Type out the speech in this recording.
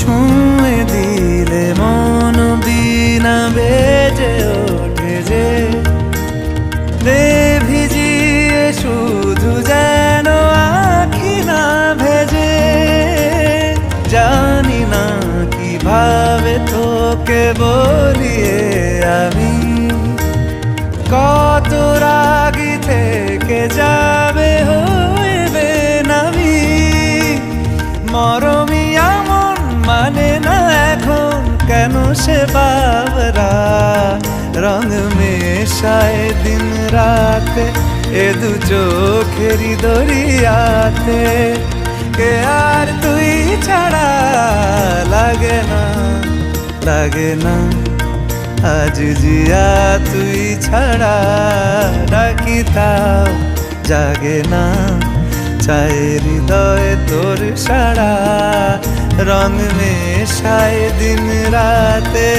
ছুঁয়ে দিলে মন বিনা বেজে ওঠে যে দে ভিজিয়ে শুধু যেন আখি না ভেজে। জানি না কিভাবে তোকে বলিয়ে আমি কত রাগি থেকে যাবে হইবে নামি। মরমি এমন মানে না এখন কেন সে বাবরা রং মেশায় দিন রাতে এ দু চোখেরি দরিয়াতে। কে আর তুই ছাড়া লাগে না লাগে না আজ জিয়া তুই ছাড়া ডাকি তাও জাগে না। চায় হৃদয় তোর সারা রং মেশায় দিন রাতে।